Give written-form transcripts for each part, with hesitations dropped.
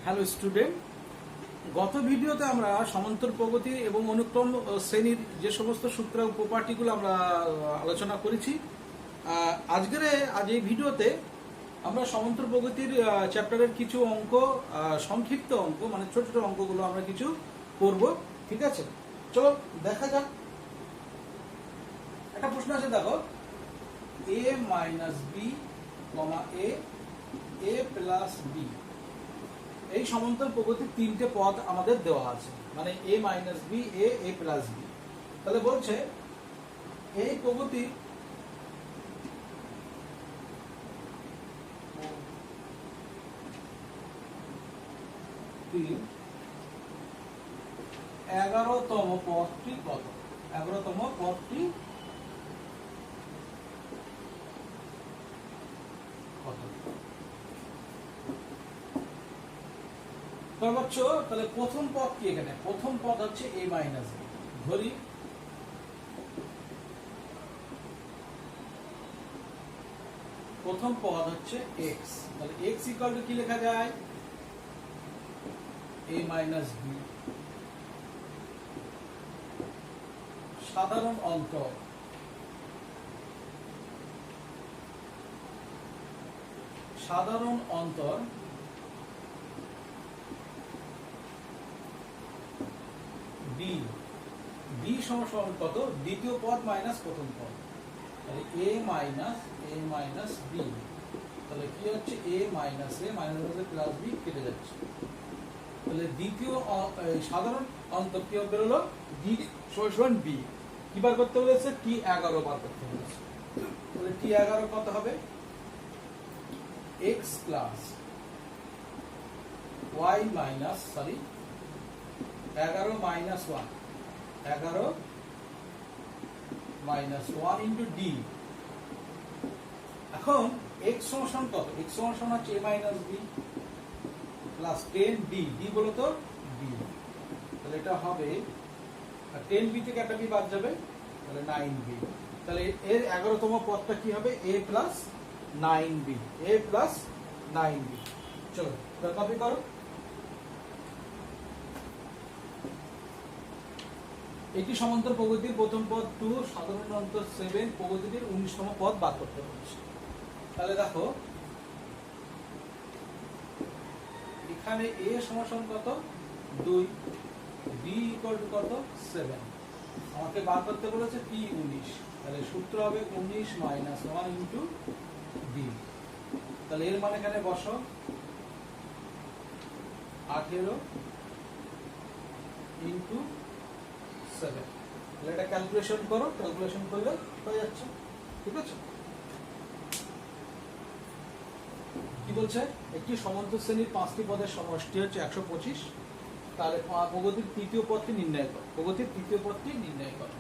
Hello student, গত ভিডিওতে আমরা সমান্তর প্রগতি এবং অনুক্রম শ্রেণীর যে সমস্ত সূত্র উপপাটিগুলো আমরা আলোচনা করেছি। আজ এই ভিডিওতে আমরা সমান্তর প্রগতির চ্যাপ্টারের কিছু অঙ্ক, সংক্ষিপ্ত অঙ্ক মানে ছোট ছোট অঙ্কগুলো আমরা কিছু করব। ঠিক আছে, চলো দেখা যাক। একটা প্রশ্ন আছে, দেখো, a minus b comma a plus b, এই সমান্তর প্রগতির তিনটে পদ আমাদের দেওয়া আছে, মানে a minus b, a plus b. তাহলে বলছে এই প্রগতি এগারোতম পদটি কত? 11তম পদটি কত? সর্বোচ্চ। তাহলে প্রথম পদ কি? এখানে প্রথম পদ হচ্ছে a মাইনাস বি। ধরি প্রথম পদ হচ্ছে x, তাহলে x ইকুয়াল টু কি লেখা যায়? a minus b. সাধারণ অন্তর, সাধারণ অন্তর বি, বি সমান কত? দ্বিতীয় পদ মাইনাস প্রথম পদ, তাহলে a মাইনাস বি। তাহলে কি হচ্ছে? a মাইনাস প্লাস বি কেটে যাচ্ছে। তাহলে দ্বিতীয় সাধারণ অন্তর কি বেরোলো? ডি সমান বি। কি বার করতে বলেছে? T11 বার করতে বলেছে। তাহলে T11 কত হবে? x plus y minus 11 minus 1, 11 minus 1 into d. এখন x সমান কত? x সমান হচ্ছে a minus b plus 10 d. D বলো তো বি। তাহলে এটা হবে 10 বি থেকে একটা বি বাদ যাবে, তাহলে 9 বি। তাহলে এর 11তম পদটা কি হবে? a plus 9 b, a plus 9 b. চলো কপি করো। এটি সমান্তর প্রগতির প্রথম পদ 2, সাধারণ অন্তর 7, প্রগতিটির 19তম পদ বাদ করতে হচ্ছে। তাহলে দেখো এখানে a সমান কত? 2, b ইকুয়াল টু কত? 7। আমাকে বার করতে বলেছে P19, তাহলে সূত্র হবে 19 মাইনাস 1 ইন্টু b। তাহলে এর মানে এখানে বসো 18 ইন্টু 7। তাহলে এটা ক্যালকুলেশন করো, ক্যালকুলেশন করলে হয়ে যাচ্ছে। ঠিক আছে, কি বলছে? একটি সমান্তর শ্রেণীর 5টি পদের সমষ্টি হচ্ছে 125। তাহলে প্রগতির তৃতীয় পদটি নির্ণয় করো। প্রগতির তৃতীয় পদটি নির্ণয় করো।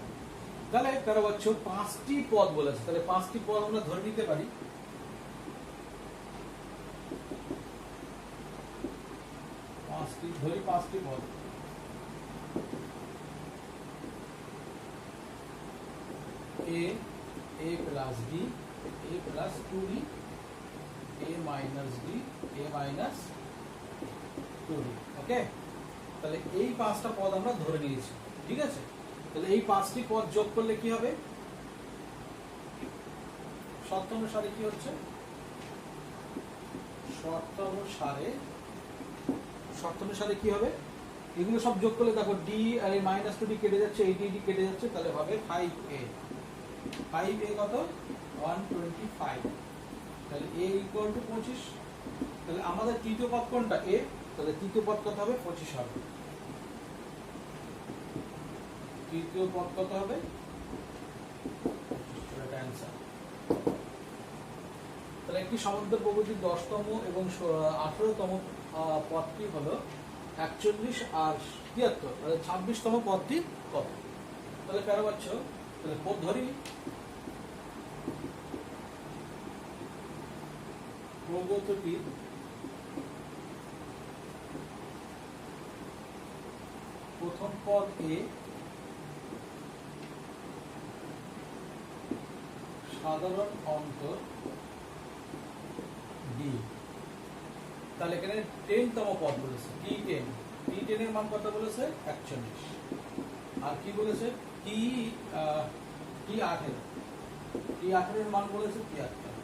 তাহলে কারো বলছো 5টি পদ বলেছে, তাহলে 5টি পদ আমরা ধরে নিতে পারি। ধরি 5টি পদ। a প্লাস বি, a প্লাস 2b, a minus b, a minus 2b। Okay, তাহলে এই 5টা পদ আমরা ধরে নিয়েছি। ঠিক আছে, তাহলে এই 5টি পদ যোগ করলে কি হবে? শর্ত অনুসারে কি হচ্ছে? শর্ত অনুসারে কি হবে? এগুলো সব যোগ করলে দেখো ডি আর এই মাইনাস 2d কেটে যাচ্ছে, এই ডি কেটে যাচ্ছে, তাহলে হবে 5a। 5a কত? 125। তাহলে a ইকুয়াল টু 25। তাহলে আমাদের তৃতীয় পদ কোনটা? a। তাহলে তৃতীয় পদ কত হবে? 25 হবে। তৃতীয় পদ কত হবে? তাহলে একটি সমান্তর প্রগতির 10তম এবং 18তম পদটি হলো 41 আর 73। তাহলে 26তম পদটি কত? তাহলে কারো পাচ্ছ? তাহলে পদ ধরি। প্রগতির প্রথম পদ a, সাধারণ অন্তর d, তাহলে এখানে 10তম পদ বলেছে T10, T10 এর মান কত বলেছে 41, আর কি বলেছে T18 এর মান বলেছে 73।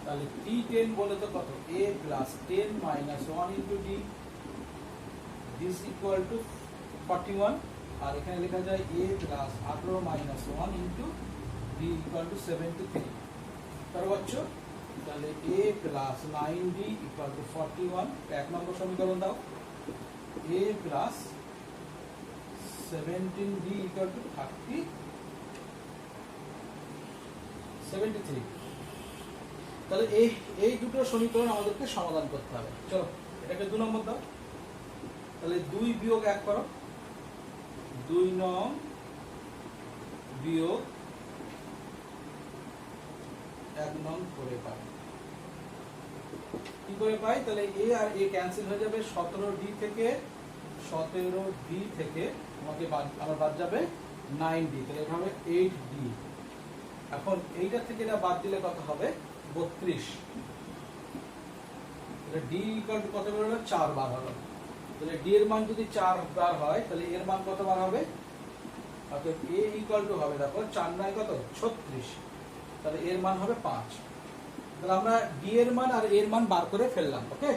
তাহলে T10 বলে তো কত A plus 10 minus 1 into D this equal to 41, আর এখানে লেখা যায় A plus 18 minus 1 into D equal to 73। তার বাচ্চা তাহলে A plus 9D equal to 41, এক নম্বর সমীকরণ দাও। A plus 17D equal to 73। তাহলে এই দুটো সমীকরণ আমাদেরকে সমাধান করতে হবে। চলো এটাকে 2 নম্বর দাও। তাহলে 2 বিয়োগ 1 করো, 2 নং বিয়োগ 1 নং করে পাই। কি করে পাই? তাহলে A আর A ক্যান্সেল হয়ে যাবে, 17D থেকে আমাকে আবার বাদ যাবে 9D, তাহলে এটা হবে 8D। এখন এইটা থেকে এটা বাদ দিলে কত হবে 32। তাহলে D ইকুয়াল টু কত বার হলো 4 বার হলো। তাহলে D এর মান যদি 4 বার হয় তাহলে এর মান কত বার হবে? অর্থাৎ A ইকুয়াল টু হবে দেখো 4 9 কত 36, তাহলে এর মান হবে 5। তাহলে আমরা D এর মান আর এর মান বার করে ফেললাম। ওকে,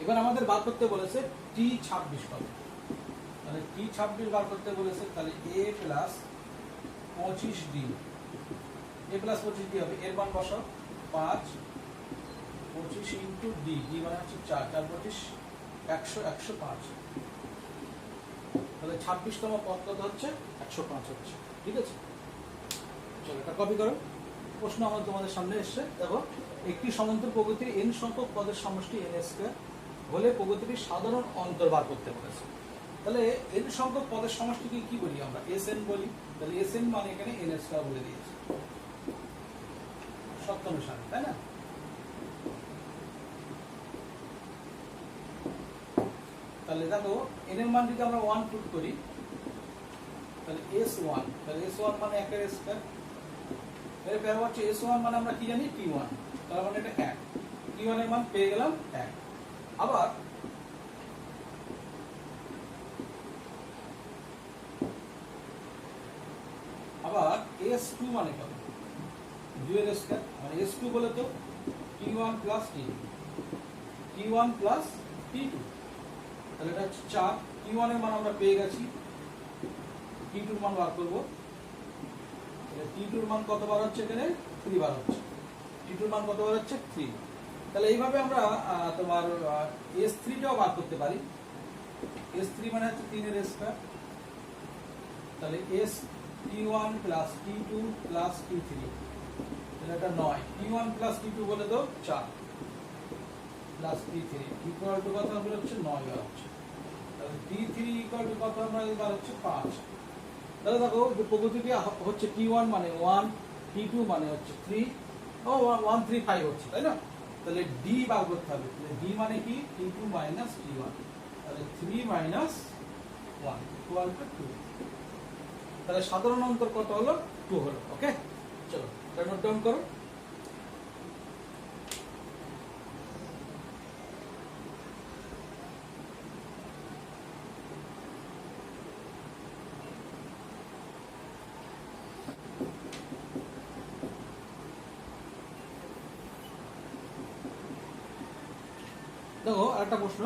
এবার আমাদের বার করতে বলেছে T26 কত। তাহলে T26 বার করতে বলেছে, তাহলে A plus 25D, A plus 25D হবে, এর মান বসাও 5, 25 ইন্টু D, D মানে হচ্ছে 4, 4 25 100, 105। তাহলে 26তম পদ কত হচ্ছে 105 হচ্ছে। ঠিক আছে, চলো এটা কপি করো। প্রশ্ন আমার তোমাদের সামনে এসছে, দেখো একটি সমান্তর প্রগতির n সংখ্যক পদের সমষ্টি n স্কয়ার হলে প্রগতিটির সাধারণ অন্তর বার করতে বলেছে। তাহলে n সংখ্যক পদের সমষ্টিকে কি বলি আমরা? Sn বলি। তাহলে Sn মানে এখানে n স্কয়ার বলে দিয়েছে সপ্তমসারে, তাই না? তাহলে দেখো n এর মান যদি আমরা 1 পুট করি তাহলে S1, তাহলে S1 মানে 1 এর স্কয়ার। এর পরে হচ্ছে S1 মানে আমরা কি জানি T1, তার মানে এটা 1, T1 এর মান পেয়ে গেলাম 1। আবার S2 মানে কত 2 এর স্কয়ার, মানে S2 বলে তো T1 plus T2, T1 plus T2, তাহলে এটা হচ্ছে 4। T1 এর মান আমরা পেয়ে গেছি, T2 এর মান বার করব। তাহলে T2 এর মান কত বার হচ্ছে? এখানে 3 বার হচ্ছে। T2 এর মান কত বার হচ্ছে? 3। তাহলে এইভাবে আমরা তোমার S3 টাও বার করতে পারি। S3 মানে হচ্ছে 3 এর স্কয়ার, তাহলে S T1 plus T2 plus T3, তাহলে এটা 9। T1 প্লাস T2 বলে তো 4 প্লাস T3 ইকুয়াল টু কত হবে? হচ্ছে 9 বার হচ্ছে। তাহলে T3 ইকুয়াল টু কত আমরা এবার হচ্ছে 5। তাহলে দেখো যে প্রগতিটি হচ্ছে T1 মানে 1, T2 মানে হচ্ছে 3, ও 1 3 5 হচ্ছে, তাই না? তাহলে D বার করতে হবে। তাহলে D মানে কি? T2 মাইনাস T1, তাহলে 3 মাইনাস 1 ইকুয়াল টু 2। তাহলে সাধারণ অন্তর কত হলো? 2 হলো। ওকে, চলো এটা নোট ডাউন করো। দেখো আরেকটা প্রশ্ন,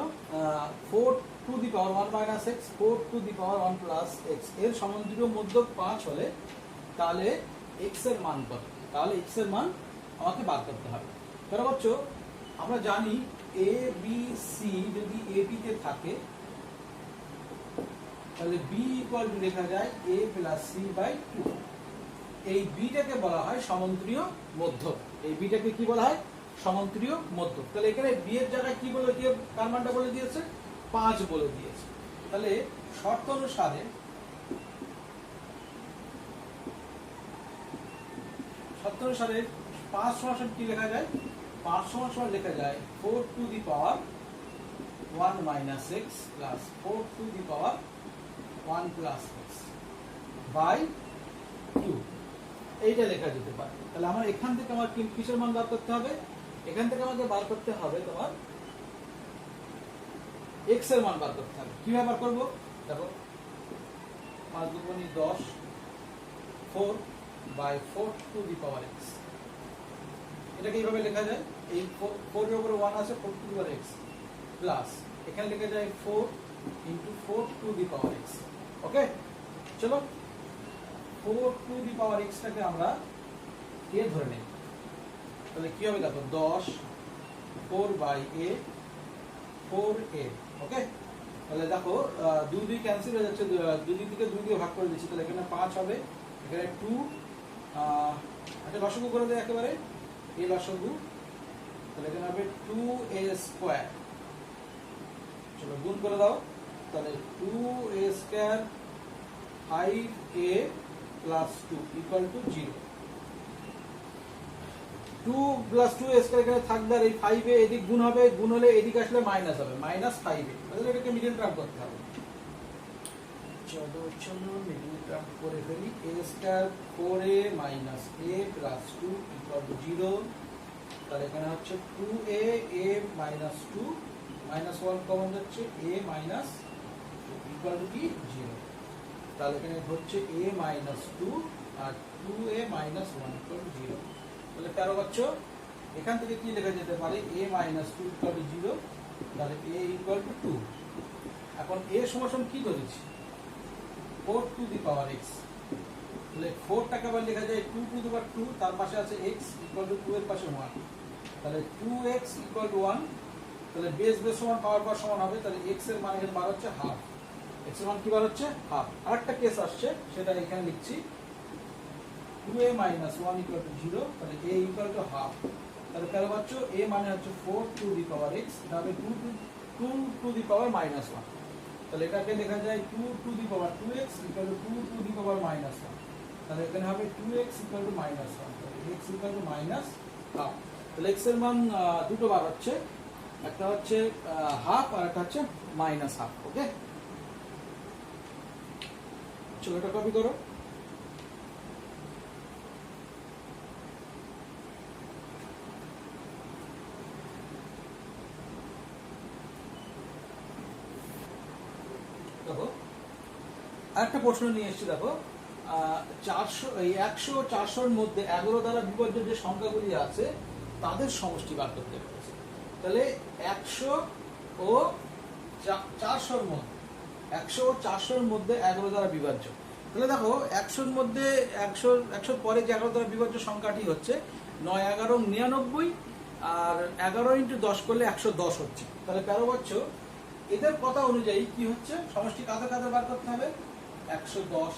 4 to the power 1 minus x, 4 to the power 1 plus x এর সমান্তরাল মধ্যক 5 হলে তাহলে x এর মান কত? তাহলে x এর মান আমাকে বার করতে হবে। তাহলে হচ্ছে আমরা জানি a b c যদি a b তে থাকে তাহলে b ইকুয়াল টু লেখা যায় a প্লাস c বাই 2। এই b টাকে বলা হয় সমান্তরীয় মধ্যক। এই b টাকে কি বলা হয়? সমান্তরীয় মধ্যক। তাহলে এখানে b এর জায়গায় কি বলে দিয়ে কার মানটা বলে দিয়েছে? 5 বলে দিয়েছে। তাহলে শর্ত অনুসারে শর্ত অনুসারে 5 সমান কি লেখা যায়? 5 সমান লেখা যায় 4 to the power 1 minus x plus 4 to the power 1 plus x by 2, এইটা লেখা যেতে পারে। তাহলে আমার এখান থেকে আমার কিসের মান বার করতে হবে? এখান থেকে আমাকে বার করতে হবে তোমার এক্স এর মান বার করতে হবে। কিভাবে বার করবো দেখো, 5 দুগুণে 10, 4/4 টু দি পাওয়ার এক্স। এটাকে এইভাবে লেখা যায়, এই 4 এর উপরে 1 আছে, 4 to the power x plus এখানে লেখা যায় 4 into 4 to the power x. Okay, চলো 4 টু দি পাওয়ার এক্স টাকে আমরা এ ধরে নেই। তাহলে কি হবে দেখো, 10 4/a 4a। ওকে, তাহলে দেখো 2 2 ক্যান্সেল হয়ে যাচ্ছে, 2 দিক থেকে 2 দিয়ে ভাগ করে দিচ্ছি, তাহলে এখানে 5 হবে, এখানে 2 একটা লসাগু করে দেয় একেবারে, a লসাগু, তাহলে এখানে হবে 2a স্কয়ার। চলো গুণ করে দাও, তাহলে 2a square 5a plus 2 equal to 0। 2 plus 2a square এখানে থাকবে, আর এই 5a এদিক গুণ হবে, গুণ হলে এদিক আসলে মাইনাস হবে, মাইনাস 5a। তাহলে এটাকে মিডল টার্ম করতে হবে। চলো মিডল টার্ম করে ফেলি। a square 4a minus a plus 2 equal to 0। তাহলে এখানে হচ্ছে 2a a minus 2 minus 1 common যাচ্ছে, a মাইনাস ইকুয়াল টু কি 0। তাহলে এখানে হচ্ছে a মাইনাস 2 আর 2a মাইনাস 1 ইকুয়াল টু 0। তাহলে 13 পাচ্ছ। এখান থেকে কি লেখা যেতে পারে, a মাইনাস 2 ইকুয়াল টু 0, তাহলে a ইকুয়াল টু 2। এখন a সমান কি ধরেছি, 4 টু দি পাওয়ার x। তাহলে 4 টাকে আবার লেখা যায় 2 টু দি পাওয়ার 2, তার পাশে আছে x ইকুয়াল টু 2 এর পাশে 1, তাহলে 2x ইকুয়াল টু 1। তাহলে বেস সমান পাওয়ার সমান হবে, তাহলে x এর মান এখানে বার হচ্ছে হাফ। x এর মান কি বার হচ্ছে হাফ। আরেকটা কেস আসছে, সেটা এখানে লিখছি, 2a minus 1 equal to 0, তাহলে a equal to half। তাহলে কেন পাচ্ছ, a মানে হচ্ছে 4 টু দি পাওয়ার x, এটা হবে 2 টু দি পাওয়ার মাইনাস 1। তাহলে এটাকে লেখা যায় 2 two the power 2x equal to 2 two the power minus 1। তাহলে এখানে হবে 2x equal to minus 1, তাহলে x equal to minus half। তাহলে x এর মান দুটো বার হচ্ছে, একটা হচ্ছে হাফ আর একটা হচ্ছে মাইনাস হাফ। ওকে, চলো এটা কপি করো। দেখো আরেকটা প্রশ্ন নিয়ে এসেছি, দেখো 100 400 মধ্যে 11 দ্বারা বিভাজ্য যে সংখ্যাগুলি আছে তাদের সমষ্টি বার করতে বলেছে। তাহলে 100 ও 400 মধ্যে 100 ও 400 মধ্যে 11 দ্বারা বিভাজ্য। তাহলে দেখো 100 মধ্যে 100 পরে যে 11 দ্বারা বিভাজ্য সংখ্যাটি হচ্ছে 9 11 99, আর 11 ইন্টু 10 করলে 110 হচ্ছে। তাহলে 13 পাচ্ছ। এদের কথা অনুযায়ী কি হচ্ছে, সমষ্টি কাদের কাদের বার করতে হবে, 110,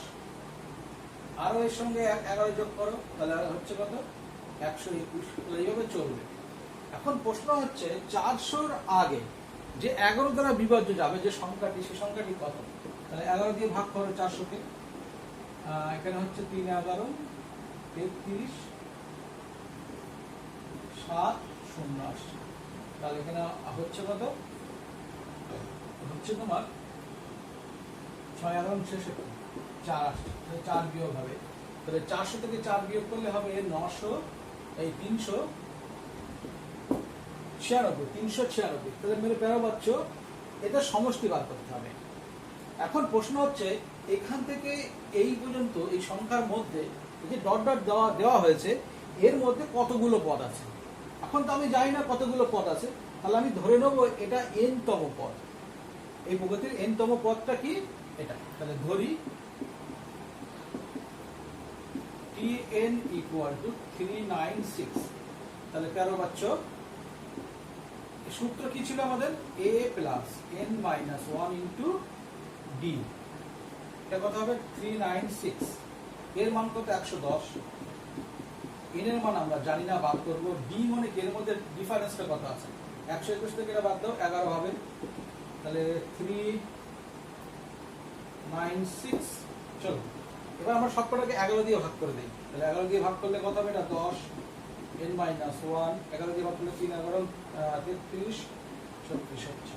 আরো এর সঙ্গে 11 যোগ করো, তাহলে হচ্ছে কত, 121। এইভাবে চলবে। এখন প্রশ্ন হচ্ছে 400-র আগে যে 11 দ্বারা বিভাজ্য যাবে যে সংখ্যাটি, সেই সংখ্যাটি কত। তাহলে 11 দিয়ে ভাগ করো 400-কে, এখানে হচ্ছে 3 11 33 7 0 আসছে। তাহলে এখানে হচ্ছে কত, হচ্ছে তোমার 6 11 শেষে 4 আসছে, 4 বিয়োগ হবে। তাহলে 400 থেকে 4 বিয়োগ করলে হবে 900, এই 396। তাহলে মেরে 13 পাচ্ছ। এটা সমষ্টি বার করতে হবে। এখন প্রশ্ন হচ্ছে এখান থেকে এই পর্যন্ত এই সংখ্যার মধ্যে যে ডট ডট দেওয়া হয়েছে, এর মধ্যে কতগুলো পদ আছে। এখন তো আমি জানি না কতগুলো পদ আছে, তাহলে আমি ধরে নেব এটা n তম পদ। এই প্রগতির n তম পদটা কি, এটা। তাহলে ধরি tn equal to 396। তাহলে 13 পাচ্ছ। সূত্র কি ছিল আমাদের, a plus n minus 1 into d। এটা কত হবে 396। এর মান কত 110। n এর মান আমরা জানি না, বাদ করব। d মানে এর মধ্যে ডিফারেন্সটা কত আছে, 121 থেকে এটা বাদ দাও, 11 হবে। তাহলে 396। চলো এবার আমরা সবকটাকে 11 দিয়ে ভাগ করে দিই। তাহলে 11 দিয়ে ভাগ করলে কত হবে, এটা 10, n মাইনাস 1, 11 দিয়ে ভাগ করলে 3 11 33 36 হচ্ছে।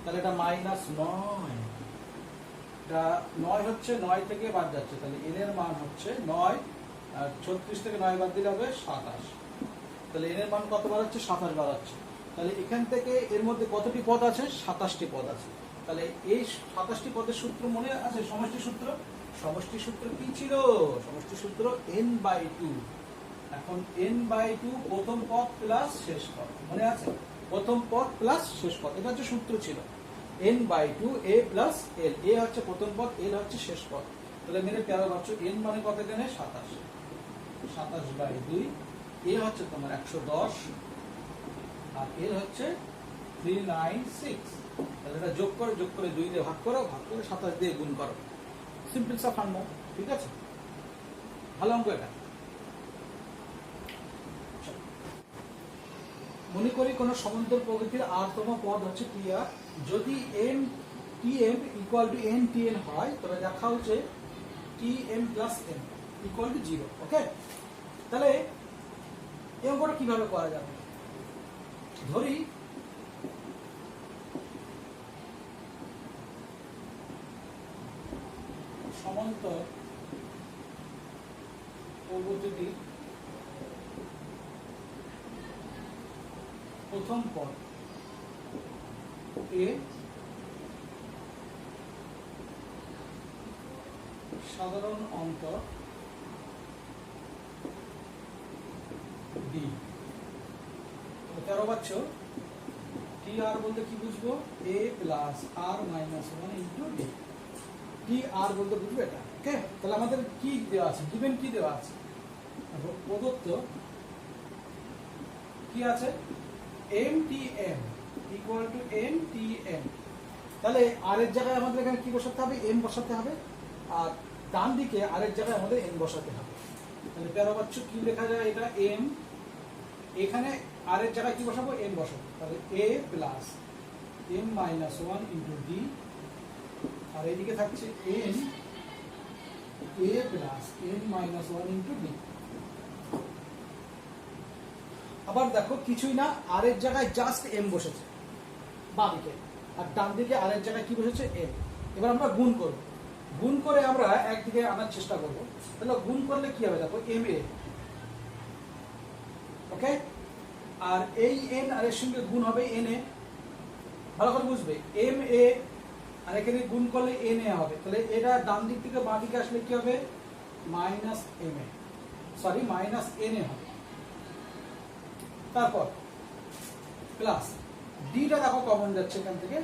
তাহলে এটা মাইনাস 9, এটা 9 হচ্ছে, 9 থেকে বাদ যাচ্ছে, তাহলে n এর মান হচ্ছে 9, আর 36 থেকে 9 বাদ দিলে হবে 27। তাহলে n এর মান কত বার হচ্ছে, 27 বার হচ্ছে। তাহলে এখান থেকে এর মধ্যে কতটি পদ আছে? 27টি পদ আছে। তাহলে এই 27টি পদের সূত্র মনে আছে? সমষ্টি সূত্র। সমষ্টি সূত্র কি ছিল? সমষ্টি সূত্র n/2। এখন n/2 প্রথম পদ প্লাস শেষ পদ, মনে আছে? প্রথম পদ প্লাস শেষ পদ, এটা হচ্ছে সূত্র ছিল। n/2 a plus l, a হচ্ছে প্রথম পদ, l হচ্ছে শেষ পদ। তাহলে মেরে প্যারা পাচ্ছ n মানে কত এখানে? 27। 27/2, a হচ্ছে তোমার 110 আর l হচ্ছে 396। তাহলে এটা যোগ করে 2 দিয়ে ভাগ করো, ভাগ করে 27 দিয়ে গুণ করো। সিম্পল সা ফান্ডা, ঠিক আছে? ভালো অঙ্ক এটা। মনে করি কোন সমান্তর প্রকৃতির r তম পদ হচ্ছে pr, যদি n tm equal to n tn হয় তবে দেখা হচ্ছে tm plus n equal to 0। ওকে, তাহলে এই অঙ্কটা কিভাবে করা যাবে? ধরি সমান্তর প্রকৃতির প্রথম পদ a, সাধারণ অন্তর d। 13 পাচ্ছ। টি আর বলতে কি বুঝবো? a plus r minus 1 into d। টি আর বলতে বুঝবো এটা। ওকে, তাহলে আমাদের কি দেওয়া আছে? গিভেন কি দেওয়া আছে? প্রদত্ত কি আছে? mtm equal to ntm। তাহলে আর এর জায়গায় আমাদের এখানে কি বসাতে হবে? m বসাতে হবে, আর ডান দিকে আর এর জায়গায় আমাদের n বসাতে হবে। তাহলে 13 পাচ্ছ। কি লেখা যায় এটা? m, এখানে আর এর জায়গায় কি বসাবো? m বসাবো। তাহলে a plus m minus 1 into d, আর এইদিকে থাকছে n a plus n minus 1 into d। আবার দেখো কিছুই না, আর এর জায়গায় জাস্ট m বসেছে বাঁ দিকে, আর ডান দিকে আর এর জায়গায় কি বসেছে? m। এবার আমরা গুণ করব, গুণ করে আমরা একদিকে আনার চেষ্টা করব। তাহলে গুণ করলে কি হবে? দেখো m a, ওকে, আর এই n আর এর সঙ্গে গুণ হবে n a। ভালো করে বুঝবে, m a আর এখানে গুণ করলে n a হবে। তাহলে এটা ডান দিক থেকে বাঁ দিকে আসলে কি হবে? Minus m a, sorry minus n a হবে। তারপর প্লাস ডিটা দেখো কমন যাচ্ছে এখান থেকে,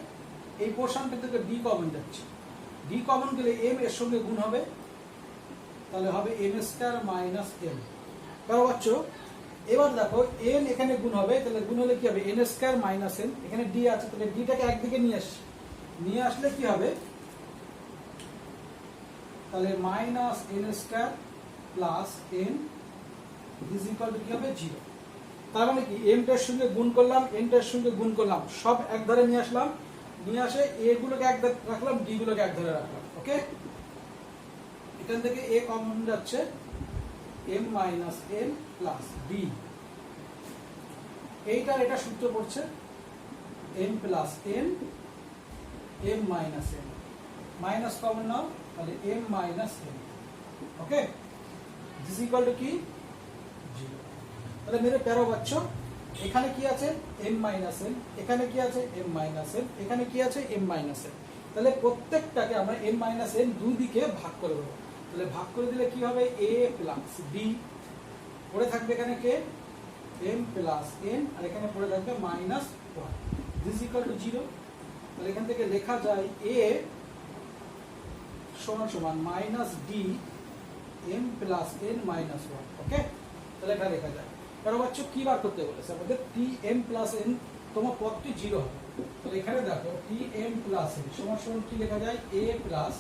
এই পোর্শনটা থেকে ডি কমন যাচ্ছে। ডি কমন গেলে এম এর সঙ্গে গুণ হবে, তাহলে হবে এম স্কয়ার মাইনাস এম। তারপর বাচ্চো এবার দেখো এন এখানে গুণ হবে, তাহলে গুণ হলে কি হবে? N square minus N. এখানে ডি আছে, তাহলে ডিটাকে একদিকে নিয়ে আসলে কি হবে? তাহলে minus N square plus N is equal to কি হবে? 0। তার মানে কি? এম টার সঙ্গে গুণ করলাম, এন টার সঙ্গে গুণ করলাম, সব এক ধারে নিয়ে আসলাম, নিয়ে আসে এ গুলোকে এক ধারে রাখলাম, ডি গুলোকে এক ধারে রাখলাম। ওকে, এখান থেকে এ কমন যাচ্ছে, m minus n plus b. এইটার এটা সূত্র পড়ছে m plus n, m minus n, minus common নাও, তাহলে m minus n. Okay, this equal to কি? 0। তাহলে মেরে 13 পাচ্ছ। এখানে কি আছে? m মাইনাস n, এখানে কি আছে? m মাইনাস n, এখানে কি আছে? m minus n। তাহলে প্রত্যেকটাকে আমরা m মাইনাস n দুই দিকে ভাগ করে দেবো। তাহলে ভাগ করে দিলে কি হবে? a প্লাস b, পড়ে থাকবে এখানে কে? m প্লাস n, আর এখানে পড়ে থাকবে মাইনাস 1। This equal to 0। তাহলে এখান থেকে লেখা যায় a সমান সমান minus d m plus n minus 1। ওকে, তাহলে এটা লেখা যায়। কারণ বাচ্চা কি বার করতে বলেছে আমাদের? টি এম প্লাস এন, তোমার পদটি 0 হবে। তাহলে এখানে দেখো টি এম প্লাস এন সমান সমান কি লেখা যায়? A plus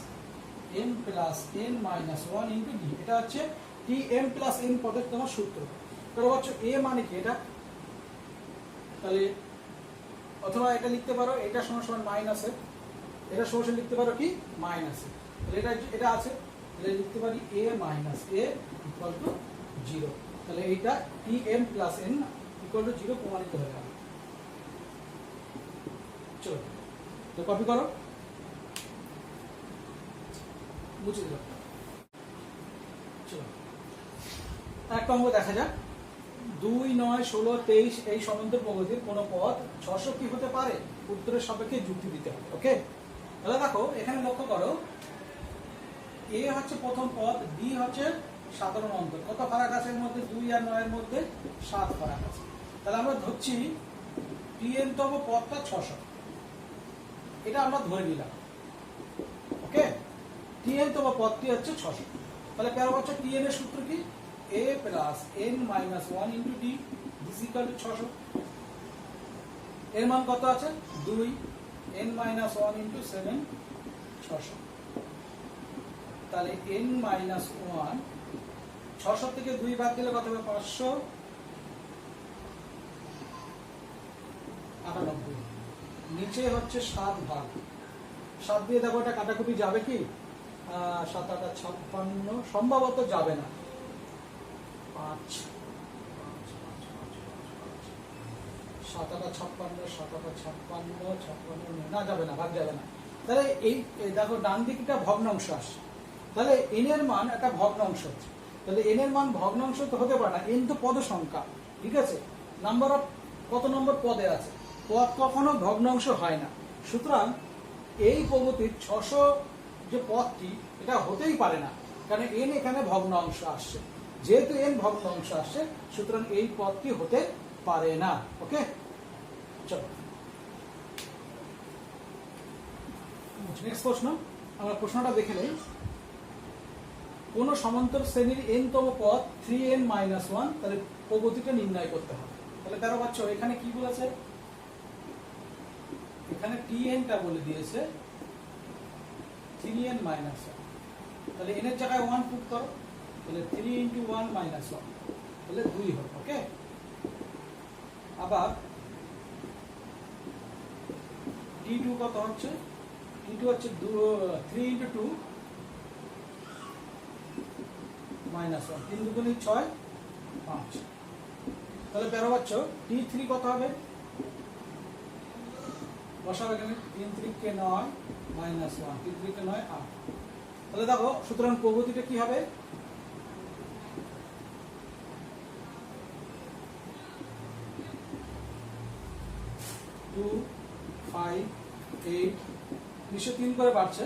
m plus n minus 1 into d. এটা হচ্ছে টি এম প্লাস এন পদের তোমার সূত্র। কারণ বাচ্চা এ মানে কি? এটা, তাহলে অথবা এটা লিখতে পারো এটা সমান সমান মাইনাস এ, এটা সমান সমান লিখতে পারো কি? Minus a. তাহলে এটা আছে, তাহলে লিখতে পারি a minus a equal to 0। তাহলে এইটা T M plus N equal to 0 প্রমাণিত হয়ে গেল। চলো তো কপি করো, মুছে দাও। চলো একটা অঙ্ক দেখা যাক। 2, 9, 16, 23 এই সমান্তর প্রগতির কোন পদ 600 কি হতে পারে? উত্তরের সাপেক্ষে যুক্তি দিতে হবে। ওকে, তাহলে দেখো এখানে লক্ষ্য করো, এ হচ্ছে প্রথম পদ, বি হচ্ছে সাধারণ অন্তর। কত ফারাক আছে এর মধ্যে? 2 আর 9 এর মধ্যে 7 ফারাক আছে। তাহলে আমরা ধরছি tn তম পদটা 600, এটা আমরা ধরে নিলাম। ওকে, tn তম পদটি হচ্ছে 600। তাহলে 13 বছর tn এর সূত্র কি? a plus n minus 1 into d this equal two 600। এর মান কত আছে? 2, n মাইনাস 1 ইন্টু 7 600। তাহলে n মাইনাস 1, 600 থেকে 2 বাদ দিলে কত হবে? 598। নিচে হচ্ছে 7 ভাগ 7 দিয়ে দেখো এটা কাটাকুটি যাবে কি? 7 8 56, সম্ভবত যাবে না। 5 7 8 56, 7 8 56, 56 না, যাবে না, ভাগ যাবে না। তাহলে এই দেখো ডান দিকটা ভগ্নাংশ আসে, তাহলে n এর মান একটা ভগ্নাংশ হচ্ছে। তাহলে n এর মান ভগ্নাংশ তো হতে পারে না, n তো পদ সংখ্যা, ঠিক আছে? নাম্বার অফ কত নম্বর পদে আছে? পদ কখনো ভগ্নাংশ হয় না। সুতরাং এই প্রগতির 600 যে পদটি, এটা হতেই পারে না, কারণ n এখানে ভগ্নাংশ আসছে। যেহেতু n ভগ্নাংশ আসছে, সুতরাং এই পদটি হতে পারে না। ওকে, চলো নেক্সট প্রশ্ন। আমরা প্রশ্নটা দেখে নেই। কোন সমান্তর শ্রেণীর n তম পদ 3n মাইনাস 1, তাহলে প্রগতিটা নির্ণয় করতে হবে। তাহলে 13 বছর এখানে কি বলেছে? এখানে tn টা বলে দিয়েছে 3n মাইনাস 1। তাহলে n এর জায়গায় 1 পুট করো, তাহলে 3 ইন্টু 1 মাইনাস 1, তাহলে 2 হবে। ওকে, আবার t2 কত হচ্ছে? t2 হচ্ছে 3 ইন্টু 2 মাইনাস 1, 3 2 6 5। তাহলে 13 বছর t3 কত হবে? বসাবো এখানে 3 3 কে 9 মাইনাস 1, 3 3 কে 9 8। তাহলে দেখো, সুতরাং প্রগতিটা কি হবে? 2 5 8, নিশ্চয় 3 করে বাড়ছে।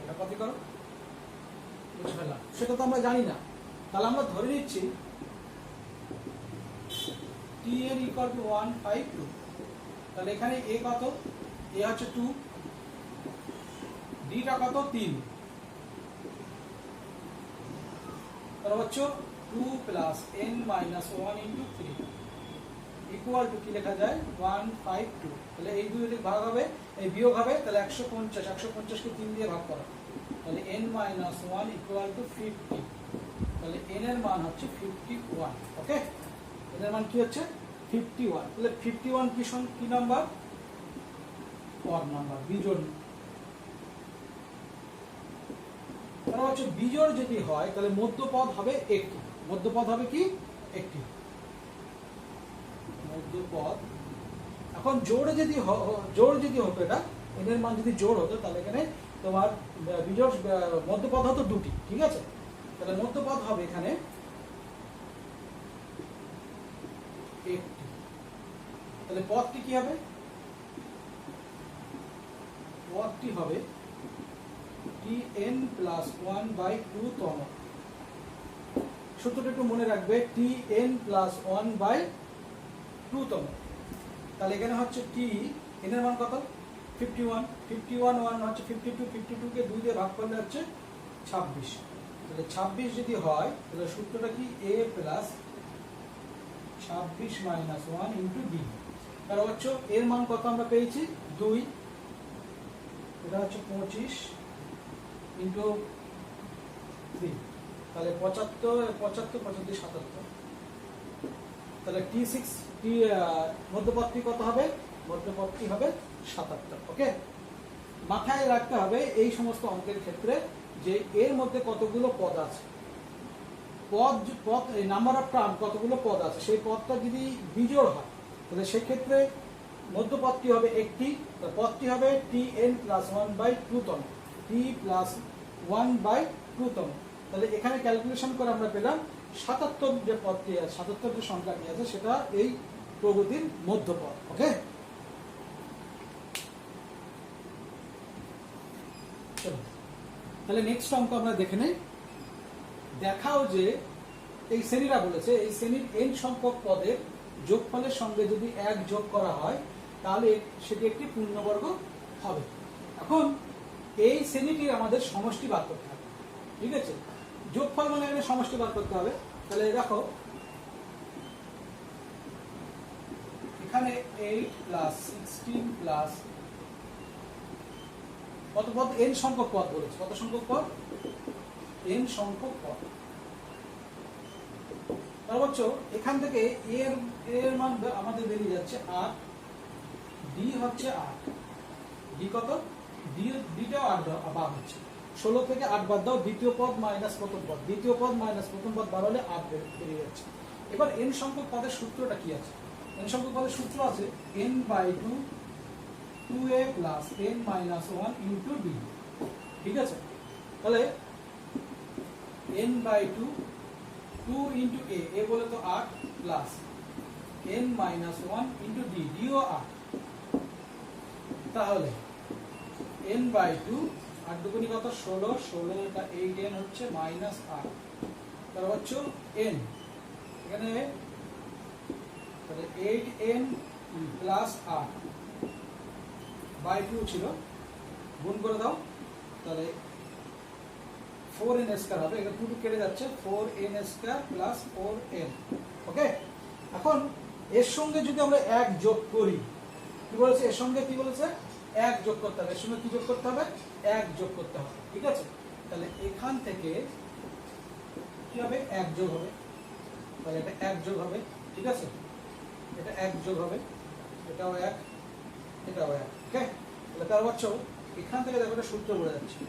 এটা কপি করো, বুঝে ফেললাম, সেটা তো আমরা জানি না। তাহলে আমরা ধরে নিচ্ছি tn equal to 1 5 2। তাহলে এখানে a কত? a হচ্ছে 2, d টা কত? 3। তাহলে হচ্ছে 2 plus n minus 1 into 3 equal to কি লেখা যায়? 1 5 2। তাহলে এই দুই দিক ভাগ হবে, এই বিয়োগ হবে, তাহলে 150, 150 কে 3 দিয়ে ভাগ করো, তাহলে n মাইনাস 1 ইকুয়াল টু 50। তাহলে n এর মান হচ্ছে 51। ওকে, n এর মান কি হচ্ছে? 51। তাহলে 51 কি নাম্বার? পদ নাম্বার, বিজোড়। তাহলে হচ্ছে বিজোড় যদি হয়, তাহলে মধ্যপদ হবে একটি। মধ্যপদ হবে কি? একটি মধ্যপদ। এখন জোড় যদি হতো, এটা n এর মান যদি জোড় হতো, তাহলে এখানে তোমার বিজোড় মধ্যপদ হতো দুটি, ঠিক আছে? তাহলে মধ্যপদ হবে এখানে একটি। তাহলে পদটি কি হবে? পদটি হবে tn প্লাস 1 বাই 2 তম। সূত্রটা একটু মনে রাখবে, tn প্লাস 1 বাই 2 তম। তাহলে এখানে হচ্ছে t, n এর মান কত? 51, 51 1 হচ্ছে 52, 52 কে 2 দিয়ে ভাগ করলে হচ্ছে 26। তাহলে 26 যদি হয়, তাহলে সূত্রটা কি? a plus 26 minus 1 into d। তাহলে হচ্ছে এর মান কত আমরা পেয়েছি? 2। এটা হচ্ছে 25 ইন্টু 3, তাহলে 75 75 75 77। তাহলে t6 মধ্যপদটি কত হবে? মধ্যপদটি হবে 77। ওকে, মাথায় রাখতে হবে এই সমস্ত অঙ্কের ক্ষেত্রে যে এর মধ্যে কতগুলো পদ আছে, পদ এই নাম্বার অফ টার্ম কতগুলো পদ আছে। সেই পদটা যদি বিজোড় হয়, তাহলে সেক্ষেত্রে মধ্যপদটি হবে একটি, পদটি হবে tn প্লাস 1 বাই 2 তম। t প্লাস 1/2তম। তাহলে এখানে ক্যালকুলেশন করে আমরা পেলাম 77 যে পদটি আছে, 77 যে সংখ্যাটি আছে সেটা এই প্রগতির মধ্যপদ। ওকে, তাহলে নেক্সট অঙ্ক আমরা দেখে নেই। দেখাও যে এই শ্রেণীরা বলেছে এই শ্রেণীর n সংখ্যক পদের যোগফলের সঙ্গে যদি 1 যোগ করা হয় তাহলে সেটি একটি পূর্ণবর্গ হবে। এখন এই শ্রেণীটির আমাদের সমষ্টি বার করতে হবে, ঠিক আছে? যোগফল মানে এখানে সমষ্টি বার করতে হবে। তাহলে দেখো এখানে 8 প্লাস 16 প্লাস কত পদ? n সংখ্যক পদ বলেছে। কত সংখ্যক পদ? n সংখ্যক পদ। তার হচ্ছে এখান থেকে এর মান আমাদের বেরিয়ে যাচ্ছে 8, d হচ্ছে 8, d কত? dটাও 8 বাদ হচ্ছে। 16 থেকে 8 বাদ দাও, দ্বিতীয় পদ মাইনাস প্রথম পদ, দ্বিতীয় পদ মাইনাস প্রথম পদ বার হলে 8 বেরিয়ে যাচ্ছে। এবার n সংখ্যক পদের সূত্রটা কি আছে? n সংখ্যক পদের সূত্র আছে n/2 2a plus n minus 1 into d, ঠিক আছে? তাহলে n/2 2 ইন্টু a বলে তো 8 plus n minus 1 into d, dও 8। তাহলে n/2 8 দুগুণী কত? 16, 16 এটা 8n হচ্ছে মাইনাস 8, তার হচ্ছে n এখানে তাহলে 8n প্লাস 8 বাই 2 ছিল, গুণ করে দাও তাহলে 4n স্কয়ার হবে। এটা 2 কেটে যাচ্ছে, 4n স্কয়ার প্লাস 4n। ওকে, এখন এর সঙ্গে যদি আমরা 1 যোগ করি, কি বলেছে? এর সঙ্গে কি বলেছে? 1 যোগ করতে হবে। এর সঙ্গে কি যোগ করতে হবে? 1 যোগ করতে হবে, ঠিক আছে? তাহলে এখান থেকে কি হবে? 1 যোগ হবে। তাহলে এটা 1 যোগ হবে, ঠিক আছে? এটা 1 যোগ হবে, এটাও 1, এটাও 1। ওকে, তাহলে তার হচ্ছে এখান থেকে দেখো একটা সূত্র বলে যাচ্ছে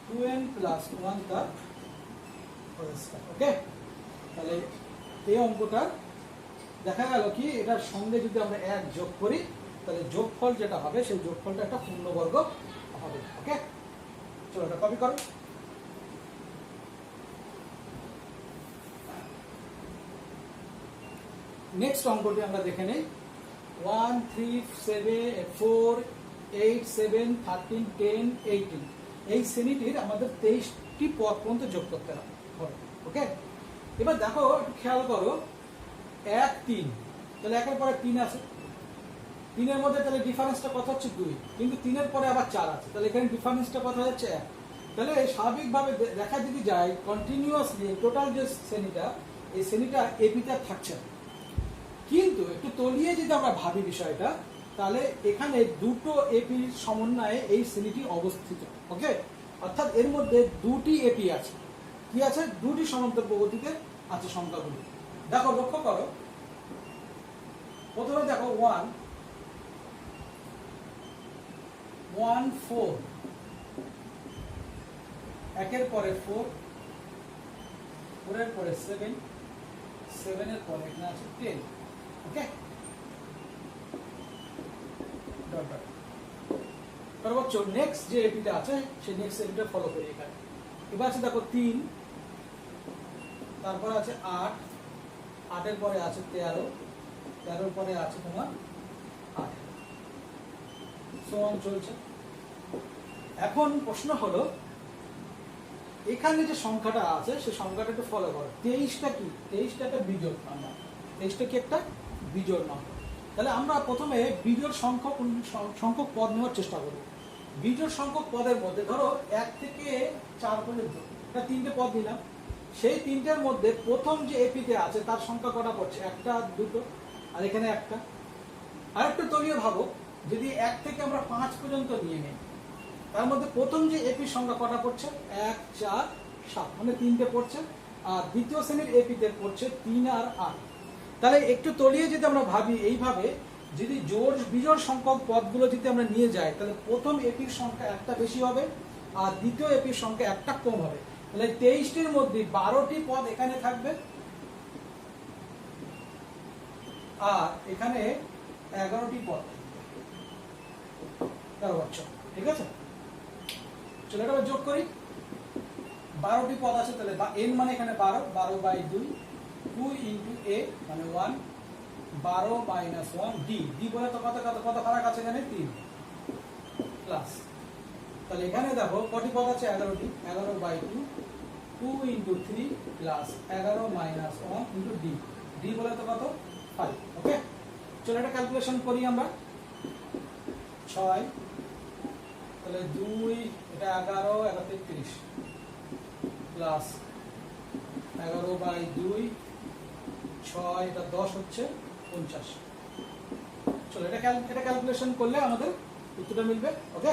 2n প্লাস 1 তার হোল স্কয়ার। ওকে, তাহলে এই অঙ্কটা দেখা গেল কি এটার সঙ্গে যদি আমরা 1 যোগ করি তাহলে যোগফল যেটা হবে সেই যোগফলটা একটা পূর্ণবর্গ হবে। ওকে, চলো এটা কপি করো। নেক্সট অঙ্কটি আমরা দেখে নেই। 1 3 7 4 8 7 13 10 18 এই শ্রেণীটির আমাদের 23টি পদ পর্যন্ত যোগ করতে হবে। ওকে, এবার দেখো একটু খেয়াল করো 1 3, তাহলে 1 এর পরে 3 আছে, 3 এর মধ্যে তাহলে ডিফারেন্সটা কত হচ্ছে? 2, কিন্তু 3 এর পরে আবার 4 আছে, তাহলে এখানে ডিফারেন্সটা কত হচ্ছে? 1। তাহলে স্বাভাবিকভাবে দেখা যদি যায় কন্টিনিউয়াসলি টোটাল যে শ্রেণীটা এই শ্রেণীটা এপিতে থাকছে না, কিন্তু একটু তলিয়ে যদি আমরা ভাবি বিষয়টা তাহলে এখানে দুটো এপির সমন্বয়ে এই শ্রেণীটি অবস্থিত। ওকে, অর্থাৎ এর মধ্যে দুটি এপি আছে। কি আছে? দুটি সমান্তর প্রগতিতে আছে সংখ্যাগুলি। দেখো লক্ষ্য করো, প্রথমে দেখো 1 1 4, 1 এর পরে 4, 4 এর পরে 7, 7 এর পরে এখানে আছে 10। ওকে, সর্বোচ্চ নেক্সট যে এপিটা আছে সেই নেক্সট এপিটা ফলো করি এখানে। এবার আছে দেখো 3, তারপরে আছে 8, 8 এর পরে আছে 13, 13 এর পরে আছে তোমার 8, সমান চলছে। এখন প্রশ্ন হলো এখানে যে সংখ্যাটা আছে সেই সংখ্যাটা একটু ফলো করো। 23টা কি? 23টা একটা বিজোড় নাম্বার। 23টা কি? একটা বিজোড় নাম্বার। তাহলে আমরা প্রথমে বিজোড় সংখ্যক পদ নেওয়ার চেষ্টা করব। বিজোড় সংখ্যক পদের মধ্যে ধরো 1 থেকে 4 পর্যন্ত এটা 3টে পদ নিলাম, সেই 3টের মধ্যে প্রথম যে এপিতে আছে তার সংখ্যা কটা পড়ছে? 1টা 2টো, আর এখানে 1টা। আর একটু তলিয়ে ভাবো, যদি 1 থেকে আমরা 5 পর্যন্ত নিয়ে নিই তার মধ্যে প্রথম যে এপির সংখ্যা কটা পড়ছে? 1 4 7, মানে 3টে পড়ছে। আর দ্বিতীয় শ্রেণীর এপিতে পড়ছে 3 আর 8। তাহলে একটু তলিয়ে যদি আমরা ভাবি এইভাবে, যদি বিজোড় সংখ্যক পদগুলো যদি আমরা নিয়ে যাই তাহলে প্রথম এপির সংখ্যা একটা বেশি হবে আর দ্বিতীয় এপির সংখ্যা একটা কম হবে। তাহলে 23টির মধ্যে 12টি পদ এখানে থাকবে আর এখানে 11টি পদ। ঠিক আছে, চলো এটা যোগ করি। 12টি পদ আছে, তাহলে n মানে এখানে 12, 12/2, 2 ইন্টু a মানে 1, 12 মাইনাস 1 d, d বলে তো কত কত কত ফারাক আছে এখানে 3 প্লাস, তাহলে এখানে দেখো কটি পদ আছে 11টি, 11/2, 2 into 3 plus 11 minus 1 into d, d বলে তো কত 5। ওকে, চলো এটা ক্যালকুলেশন করি আমরা। 6 তাহলে 2 এটা 11, 11 33 প্লাস 11/2, 6 এটা 10 হচ্ছে 50। চলো এটা ক্যালকুলেশন করলে আমাদের উত্তরটা মিলবে। ওকে।